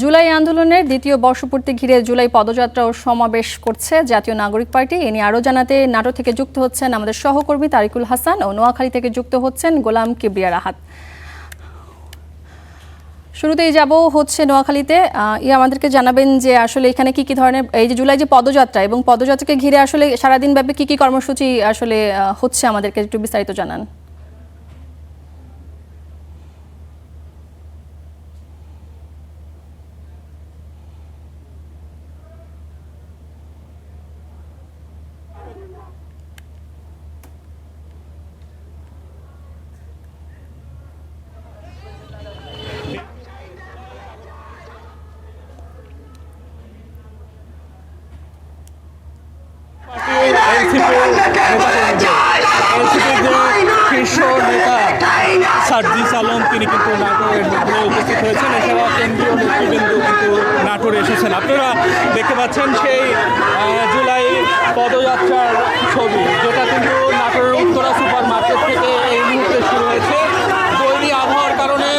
জুলাই আন্দোলনের দ্বিতীয় বর্ষপূর্তি ঘিরে জুলাই পদযাত্রা ও সমাবেশ করছে জাতীয় নাগরিক পার্টি। এ নিয়ে আরও জানাতে নাটোর থেকে যুক্ত হচ্ছেন আমাদের সহকর্মী তারিকুল হাসান ও নোয়াখালী থেকে যুক্ত হচ্ছেন গোলাম কিবরিয়া রাহাত। শুরুতেই যাব হচ্ছে নোয়াখালীতে। আমাদেরকে জানাবেন যে আসলে এখানে কি কি ধরনের এই যে জুলাই যে পদযাত্রা এবং পদযাত্রাকে ঘিরে আসলে সারাদিন ব্যাপী কি কি কর্মসূচি আসলে হচ্ছে, আমাদেরকে একটু বিস্তারিত জানান। শীর্ষ নেতা সার্জিস আলম তিনি কিন্তু নাটোরের মধ্যে উপস্থিত হয়েছেন। এছাড়া কেন্দ্রীয় নেতৃবৃন্দ কিন্তু নাটোরে এসেছেন। আপনারা দেখতে পাচ্ছেন সেই জুলাই পদযাত্রার ছবি, যেটা কিন্তু নাটোরের উত্তরা সুপার মার্কেট থেকে এই মুহূর্তে শুরু হয়েছে। তৈরি আবহাওয়ার কারণে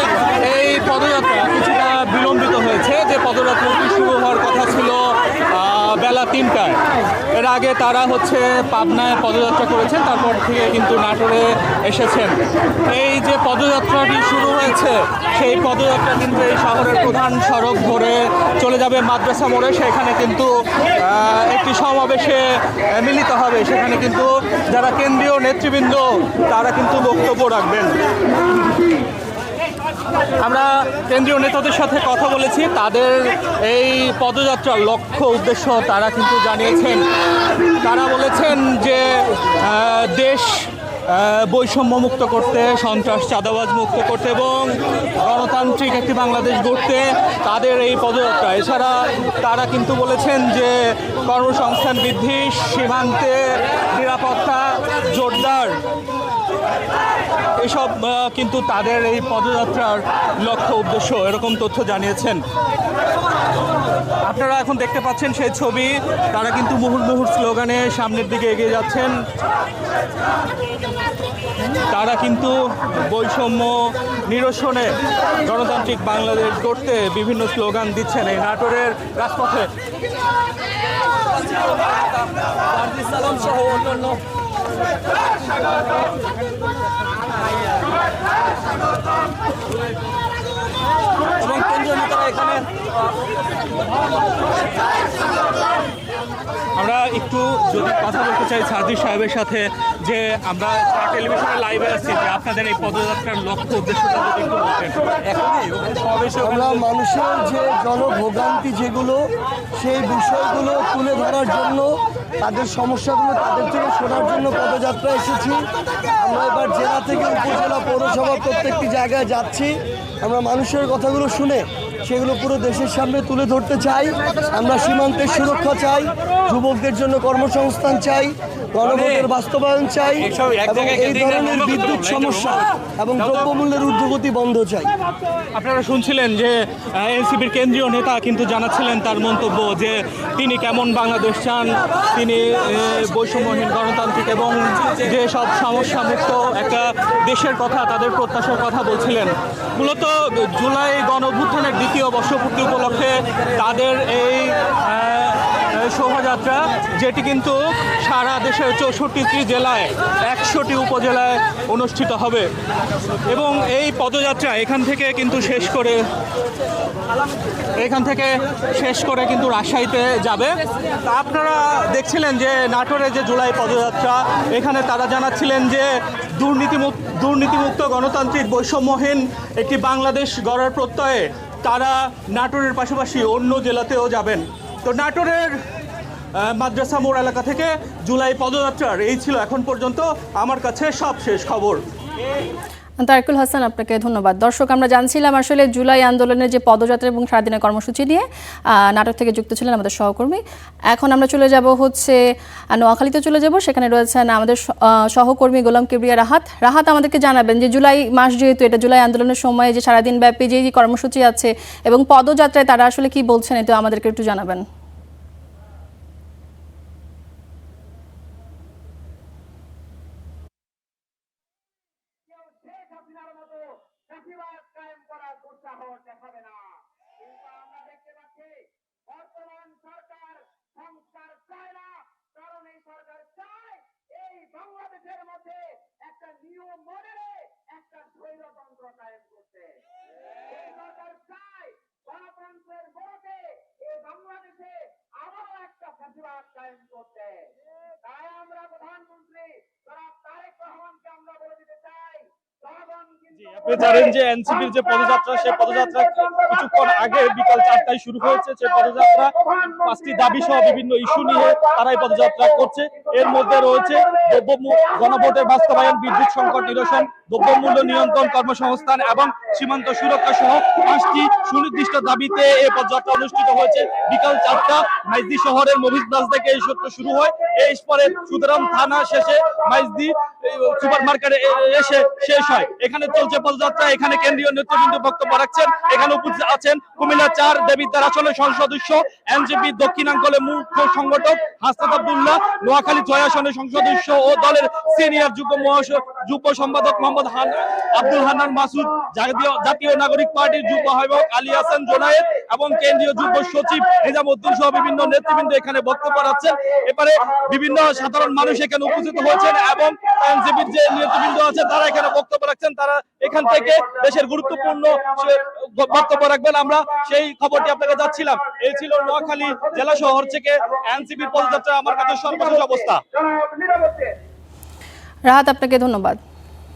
এই পদযাত্রা কিছুটা বিলম্বিত হয়েছে। যে পদযাত্রাটি শুরু হওয়ার কথা ছিল বেলা ৩টায়, এর আগে তারা পাবনায় পদযাত্রা করেছেন, তারপর থেকে কিন্তু নাটোরে এসেছেন। এই যে পদযাত্রাটি শুরু হয়েছে সেই পদযাত্রা কিন্তু এই শহরের প্রধান সড়ক ধরে চলে যাবে মাদ্রাসা মোড়ে। সেখানে কিন্তু একটি সমাবেশে মিলিত হবে। সেখানে কিন্তু যারা কেন্দ্রীয় নেতৃবৃন্দ তারা কিন্তু বক্তব্য রাখবেন। আমরা কেন্দ্রীয় নেতাদের সাথে কথা বলেছি, তাদের এই পদযাত্রার লক্ষ্য উদ্দেশ্য তারা কিন্তু জানিয়েছেন। তারা বলেছেন যে দেশ বৈষম্য মুক্ত করতে, সন্ত্রাস চাঁদাবাজ মুক্ত করতে এবং গণতান্ত্রিক একটি বাংলাদেশ গড়তে তাদের এই পদযাত্রা। এছাড়া তারা কিন্তু বলেছেন যে কর্মসংস্থান বৃদ্ধি, সীমান্তে নিরাপত্তা জোরদার, এসব কিন্তু তাদের এই পদযাত্রার লক্ষ্য উদ্দেশ্য, এরকম তথ্য জানিয়েছেন। আপনারা এখন দেখতে পাচ্ছেন সেই ছবি। তারা কিন্তু মুহুর্মুহুর স্লোগানে সামনের দিকে এগিয়ে যাচ্ছেন। তারা কিন্তু বৈষম্য নিরসনে, গণতান্ত্রিক বাংলাদেশ গড়তে বিভিন্ন স্লোগান দিচ্ছেন এই নাটোরের রাজপথে। সহ অন্যান্য এবং কেন্দ্রীয় নেতারা এখানে। আমরা একটু যদি কথা বলতে চাই সার্জিস সাহেবের সাথে, যে আমরা টেলিভিশনে লাইভে আসছি, যে আপনাদের এই পদযাত্রার লক্ষ্য উদ্দেশ্যটা যদি একটু বলতেন। আমরা মানুষের যে জনভোগান্তি যেগুলো, সেই বিষয়গুলো তুলে ধরার জন্য, তাদের সমস্যাগুলো তাদের থেকে শোনার জন্য পদযাত্রা এসেছি। আমরা এবার জেলা থেকে উপজেলা পৌরসভা প্রত্যেকটি জায়গায় যাচ্ছি। আমরা মানুষের কথাগুলো শুনে সেগুলো পুরো দেশের সামনে তুলে ধরতে চাই। আমরা সীমান্তের সুরক্ষা চাই, যুবকদের জন্য কর্মসংস্থান চাই, গণভোটের বাস্তবায়ন চাই এবং এই ধরনের বিদ্যুৎ সমস্যা এবং দ্রব্যমূল্যের ঊর্ধ্বগতি বন্ধ চাই। আপনারা শুনছিলেন যে এনসিপির কেন্দ্রীয় নেতা কিন্তু জানাচ্ছিলেন তার মন্তব্য, যে তিনি কেমন বাংলাদেশ চান। তিনি বৈষম্যহীন, গণতান্ত্রিক এবং যে সব সমস্যা মুক্ত একটা দেশের কথা, তাদের প্রত্যাশার কথা বলছিলেন। মূলত জুলাই গণঅভ্যুত্থানের দ্বিতীয় বর্ষপূর্তি উপলক্ষে তাদের এই শোভাযাত্রা, যেটি কিন্তু সারা দেশের 64টি জেলায় 100টি উপজেলায় অনুষ্ঠিত হবে এবং এই পদযাত্রা এখান থেকে শেষ করে কিন্তু রাজশাহীতে যাবে। আপনারা দেখছিলেন যে নাটোরে যে জুলাই পদযাত্রা, এখানে তারা জানাচ্ছিলেন যে দুর্নীতিমুক্ত, গণতান্ত্রিক, বৈষম্যহীন একটি বাংলাদেশ গড়ার প্রত্যয়ে তারা নাটোরের পাশাপাশি অন্য জেলাতেও যাবেন। তো নাটোরের মাদ্রাসা মোড় এলাকা থেকে জুলাই পদযাত্রার এই ছিল এখন পর্যন্ত আমার কাছে সবশেষ খবর। তারিকুল হাসান, আপনাকে ধন্যবাদ। দর্শক, আমরা জানছিলাম আসলে জুলাই আন্দোলনের যে পদযাত্রা এবং সারাদিনের কর্মসূচি নিয়ে নাটক থেকে যুক্ত ছিলেন আমাদের সহকর্মী। এখন আমরা চলে যাব নোয়াখালীতে চলে যাব। সেখানে রয়েছেন আমাদের সহকর্মী গোলাম কিবরিয়া রাহাত আমাদেরকে জানাবেন যে জুলাই মাস, যেহেতু এটা জুলাই আন্দোলনের সময় যে সারাদিন ব্যাপী যে কর্মসূচি আছে এবং পদযাত্রায় তারা আসলে কি বলছেন, এটা আমাদেরকে একটু জানাবেন। ফ্যাসিবাদ কায়েম করার দুঃসাহস দেখাবে না। কিন্তু আমরা জানেন যে এনসিপির যে পদযাত্রা, সেই পদযাত্রা কিছুক্ষণ আগে বিকাল 4টায় শুরু হয়েছে। সেই পদযাত্রা 5টি দাবি সহ বিভিন্ন ইস্যু নিয়ে তারা এই পদযাত্রা করছে। এর মধ্যে রয়েছে গণভোটের বাস্তবায়ন, বিদ্যুৎ সংকট নিরসন, দ্রব্যমূল্য নিয়ন্ত্রণ, কর্মসংস্থান এবং সীমান্ত সুরক্ষা সহ 5টি সুনির্দিষ্ট দাবিতে এই পদযাত্রা অনুষ্ঠিত হয়েছে। বিকাল 4টা মাইজদি শহরের মবিজ প্লাজা থেকে এই সূত্র শুরু হয়। এরপরে সুতরাং থানা শেষে মাইজদি সুপার মার্কেটে এসে শেষ হয়। এখানে চলছে পদযাত্রা। এখানে কেন্দ্রীয় নেতৃবৃন্দ বক্তব্য রাখছেন। এখানে উপস্থিত আছেন কুমিল্লা 4 দেবিদ্বার আসনের সংসদ সদস্য, এনসিপি দক্ষিণাঞ্চলের মুখ্য সংগঠক হাসনাত আব্দুল্লাহ, নোয়াখালী 6 আসনের সংসদ সদস্য ও দলের সিনিয়র যুগ্ম সম্পাদক মোহাম্মদ আব্দুল হান্নান মাসুদ, জাতীয় নাগরিক পার্টির যুগ্ম আহ্বায়ক আলী হাসান জোনায়েদ এবং কেন্দ্রীয় যুগ্ম সচিব নিজামুদ্দিন সহ বিভিন্ন নেতৃবৃন্দ এখানে বক্তব্য রাখছেন। এবারে বিভিন্ন সাধারণ মানুষ এখানে উপস্থিত হয়েছেন এবং এনসিপির যে নেতৃবৃন্দ আছে তারা এখানে বক্তব্য রাখছেন। তারা এখান থেকে দেশের গুরুত্বপূর্ণ বক্তব্য রাখবেন। আমরা সেই খবরটি আপনাকে যাচ্ছিলাম। এই ছিল নোয়াখালী জেলা শহর থেকে এনসিপির পদযাত্রা আমার কাছে সর্বশেষ অবস্থা। রাহাত, আপনাকে ধন্যবাদ।